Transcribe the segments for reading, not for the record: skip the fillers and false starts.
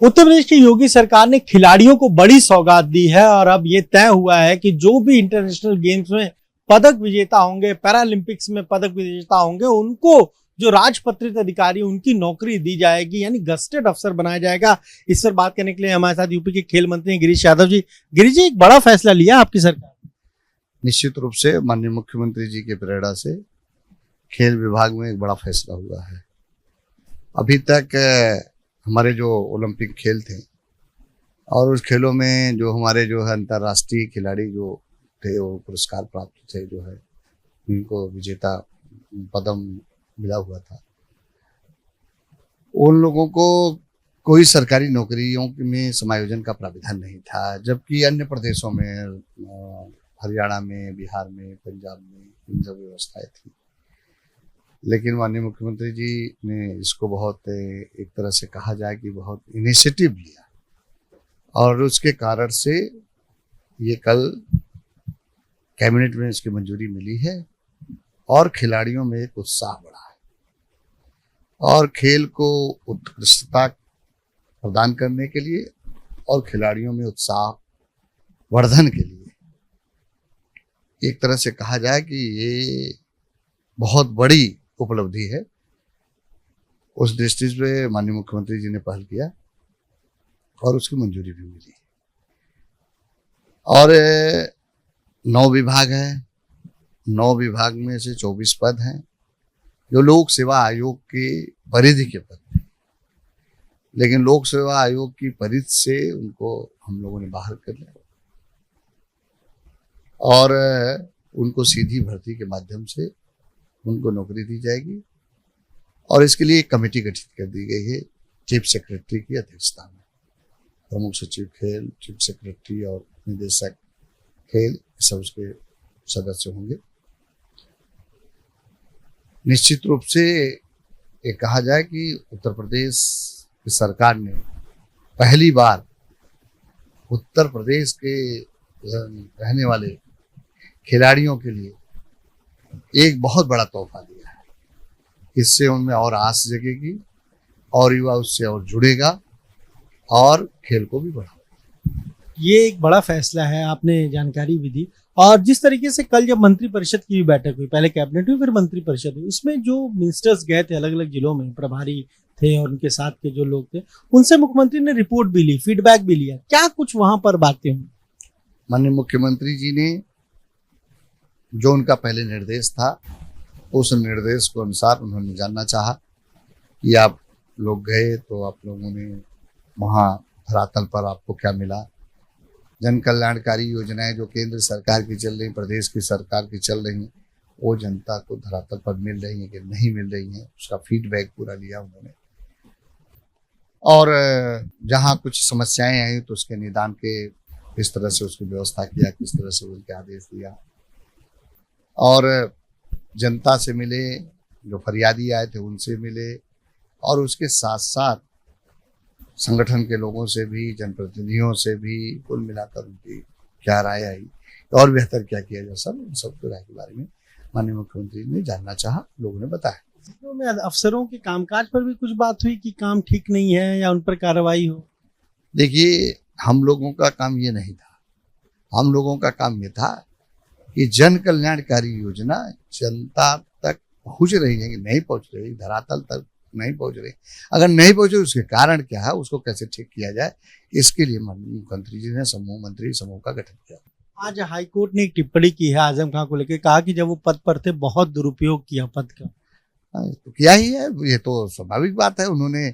उत्तर प्रदेश की योगी सरकार ने खिलाड़ियों को बड़ी सौगात दी है और अब ये तय हुआ है कि जो भी इंटरनेशनल गेम्स में पदक विजेता होंगे, पैरालंपिक्स में पदक विजेता होंगे, उनको जो राजपत्रित अधिकारी उनकी नौकरी दी जाएगी, यानी गस्टेड अफसर बनाया जाएगा। इस पर बात करने के लिए हमारे साथ यूपी के खेल मंत्री गिरीश यादव जी। गिरीश जी, एक बड़ा फैसला लिया आपकी सरकार। निश्चित रूप से माननीय मुख्यमंत्री जी के प्रेरणा से खेल विभाग में एक बड़ा फैसला हुआ है। अभी तक हमारे जो ओलंपिक खेल थे और उस खेलों में जो हमारे जो है अंतर्राष्ट्रीय खिलाड़ी जो थे वो पुरस्कार प्राप्त थे, जो है उनको विजेता पदम मिला हुआ था, उन लोगों को कोई सरकारी नौकरियों में समायोजन का प्राविधान नहीं था, जबकि अन्य प्रदेशों में हरियाणा में, बिहार में, पंजाब में इन सब व्यवस्थाएं थी। लेकिन माननीय मुख्यमंत्री जी ने इसको बहुत एक तरह से कहा जाए कि बहुत इनिशिएटिव लिया और उसके कारण से ये कल कैबिनेट में इसकी मंजूरी मिली है और खिलाड़ियों में एक उत्साह बढ़ा है और खेल को उत्कृष्टता प्रदान करने के लिए और खिलाड़ियों में उत्साह वर्धन के लिए एक तरह से कहा जाए कि ये बहुत बड़ी उपलब्धि है। उस दृष्टि से माननीय मुख्यमंत्री जी ने पहल किया और उसकी मंजूरी भी मिली और 9 विभाग है। 9 विभाग में से 24 पद हैं जो लोक सेवा आयोग के परिधि के पद थे, लेकिन लोक सेवा आयोग की परिधि से उनको हम लोगों ने बाहर कर लिया और उनको सीधी भर्ती के माध्यम से उनको नौकरी दी जाएगी और इसके लिए एक कमेटी गठित कर दी गई है चीफ सेक्रेटरी की अध्यक्षता में। प्रमुख सचिव खेल, चीफ सेक्रेटरी और निदेशक खेल सब उसके सदस्य होंगे। निश्चित रूप से ये कहा जाए कि उत्तर प्रदेश की सरकार ने पहली बार उत्तर प्रदेश के रहने वाले खिलाड़ियों के लिए एक बहुत बड़ा तोहफा दिया है। इससे उनमें और आस जगेगी और युवा उससे और जुड़ेगा और खेल को भी बढ़ाएगा। ये एक बड़ा फैसला है, आपने जानकारी भी दी। और जिस तरीके से कल जब मंत्रिपरिषद की भी बैठक हुई, पहले कैबिनेट हुई फिर मंत्रिपरिषद हुई, उसमें जो मिनिस्टर्स गए थे अलग अलग जिलों में, प्रभारी थे और उनके साथ के जो लोग थे, उनसे मुख्यमंत्री ने रिपोर्ट भी ली, फीडबैक भी लिया। क्या कुछ वहां पर बातें हुई? माननीय मुख्यमंत्री जी ने जो उनका पहले निर्देश था उस निर्देश को अनुसार उन्होंने जानना चाहा कि आप लोग गए तो आप लोगों ने वहाँ धरातल पर आपको क्या मिला। जन कल्याणकारी योजनाएं जो केंद्र सरकार की चल रही, प्रदेश की सरकार की चल रही, वो जनता को धरातल पर मिल रही है कि नहीं मिल रही है, उसका फीडबैक पूरा लिया उन्होंने। और जहाँ कुछ समस्याएं आई तो उसके निदान के किस तरह से उसकी व्यवस्था किया, किस तरह से उनके आदेश दिया और जनता से मिले, जो फरियादी आए थे उनसे मिले और उसके साथ साथ संगठन के लोगों से भी, जनप्रतिनिधियों से भी, कुल मिलाकर उनकी क्या राय आई और बेहतर क्या किया जा सकता, उन सब राय के बारे में माननीय मुख्यमंत्री ने जानना चाहा, लोगों ने बताया। में अफसरों के कामकाज पर भी कुछ बात हुई कि काम ठीक नहीं है या उन पर कार्रवाई हो? देखिए, हम लोगों का काम ये नहीं था। हम लोगों का काम ये था कि जन कल्याणकारी योजना जनता तक पहुंच रही है कि नहीं पहुंच रही, धरातल तक नहीं पहुंच रही। अगर नहीं पहुंचे उसके कारण क्या है, उसको कैसे ठीक किया जाए, इसके लिए मुख्यमंत्री जी ने मंत्री समूह का गठन किया। आज हाईकोर्ट ने एक टिप्पणी की है आजम खान को लेकर, कहा कि जब वो पद पर थे बहुत दुरुपयोग किया पद का। तो किया ही है, ये तो स्वाभाविक बात है। उन्होंने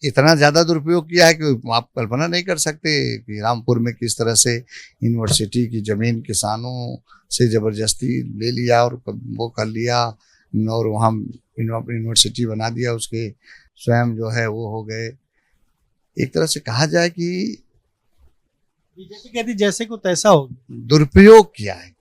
इतना ज़्यादा दुरुपयोग किया है कि आप कल्पना नहीं कर सकते कि रामपुर में किस तरह से यूनिवर्सिटी की ज़मीन किसानों से ज़बरदस्ती ले लिया और वो कर लिया और वहाँ यूनिवर्सिटी बना दिया, उसके स्वयं जो है वो हो गए। एक तरह से कहा जाए कि बीजेपी कहती जैसे को तैसा हो, दुरुपयोग किया है,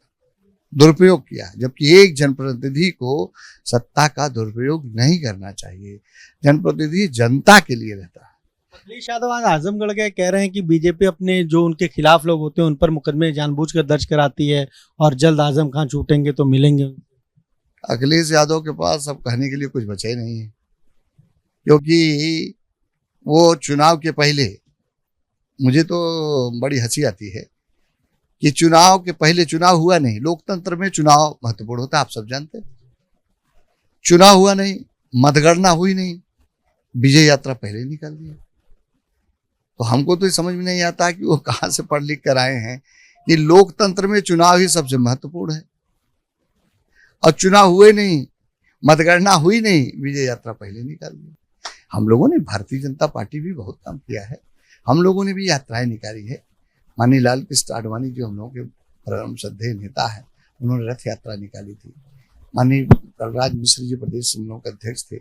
दुरुपयोग किया है। जबकि एक जनप्रतिनिधि को सत्ता का दुरुपयोग नहीं करना चाहिए। जनप्रतिनिधि जनता के लिए रहता है। अखिलेश यादव आज आजमगढ़ गए, कह रहे हैं कि बीजेपी अपने जो उनके खिलाफ लोग होते हैं उन पर मुकदमे जानबूझकर दर्ज कराती है और जल्द आजम खान छूटेंगे तो मिलेंगे। अखिलेश यादव के पास अब कहने के लिए कुछ बचा ही नहीं है, क्योंकि वो चुनाव के पहले, मुझे तो बड़ी हंसी आती है कि चुनाव के पहले चुनाव हुआ नहीं। लोकतंत्र में चुनाव महत्वपूर्ण होता है, आप सब जानते हैं। चुनाव हुआ नहीं, मतगणना हुई नहीं, विजय यात्रा पहले निकाल दिया। तो हमको तो ये समझ में नहीं आता कि वो कहाँ से पढ़ लिख कर आए हैं कि लोकतंत्र में चुनाव ही सबसे महत्वपूर्ण है, और चुनाव हुए नहीं, मतगणना हुई नहीं, विजय यात्रा पहले निकाल दी। हम लोगों ने, भारतीय जनता पार्टी भी बहुत काम किया है, हम लोगों ने भी यात्राएं निकाली है। माननीय लाल कृष्ण आडवाणी जो हम लोगों के परम श्रद्धेय नेता है, उन्होंने रथ यात्रा निकाली थी। माननीय कलराज मिश्र जी प्रदेश हम लोगों के अध्यक्ष थे,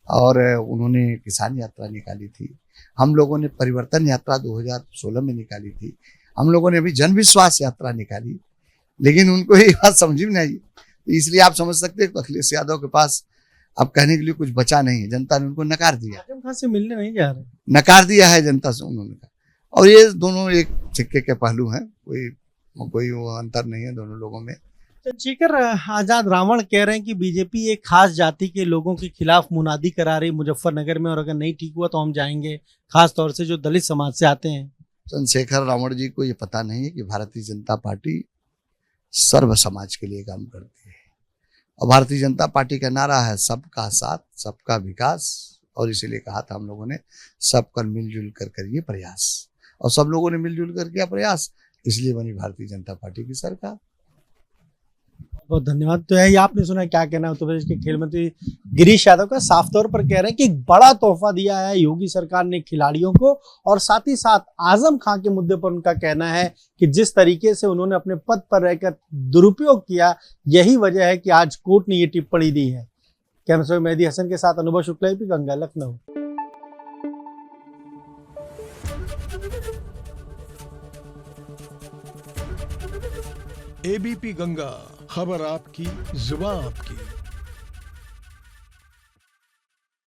और उन्होंने किसान यात्रा निकाली थी। हम लोगों ने परिवर्तन यात्रा 2016 में निकाली थी। हम लोगों ने अभी जन विश्वास यात्रा निकाली, लेकिन उनको ये बात समझ में नहीं आई। इसलिए आप समझ सकते हैं अखिलेश यादव के पास अब कहने के लिए कुछ बचा नहीं है। जनता ने उनको नकार दिया, आजम खान से मिलने नहीं जा रहे, नकार दिया है जनता से उन्होंने कहा। और ये दोनों एक सिक्के के पहलू हैं, कोई वो अंतर नहीं है दोनों लोगों में। चंद्रशेखर आजाद रावण कह रहे हैं कि बीजेपी एक खास जाति के लोगों के खिलाफ मुनादी करा रही मुजफ्फरनगर में, और अगर नहीं ठीक हुआ तो हम जाएंगे, खास तौर से जो दलित समाज से आते हैं। चंद्रशेखर रावण जी को ये पता नहीं है कि भारतीय जनता पार्टी सर्व समाज के लिए काम करती है, और भारतीय जनता पार्टी का नारा है सबका साथ सबका विकास, और इसीलिए कहा था हम लोगों ने सब कर मिलजुल कर करिए प्रयास, और सब लोगों ने मिलजुल कर किया प्रयास, इसलिए बनी भारतीय जनता पार्टी की सरकार। बहुत धन्यवाद। तो यही आपने सुना क्या कहना उत्तर प्रदेश के खेल मंत्री गिरीश यादव का। साफ तौर पर कह रहे हैं कि एक बड़ा तोहफा दिया है योगी सरकार ने खिलाड़ियों को, और साथ ही साथ आजम खान के मुद्दे पर उनका कहना है कि जिस तरीके से उन्होंने अपने पद पर रहकर दुरुपयोग किया, यही वजह है कि आज कोर्ट ने ये टिप्पणी दी है। कैमरा मेहदी हसन के साथ अनुभव शुक्ला, एबीपी गंगा, लखनऊ। एबीपी गंगा, खबर आपकी, जुबान आपकी।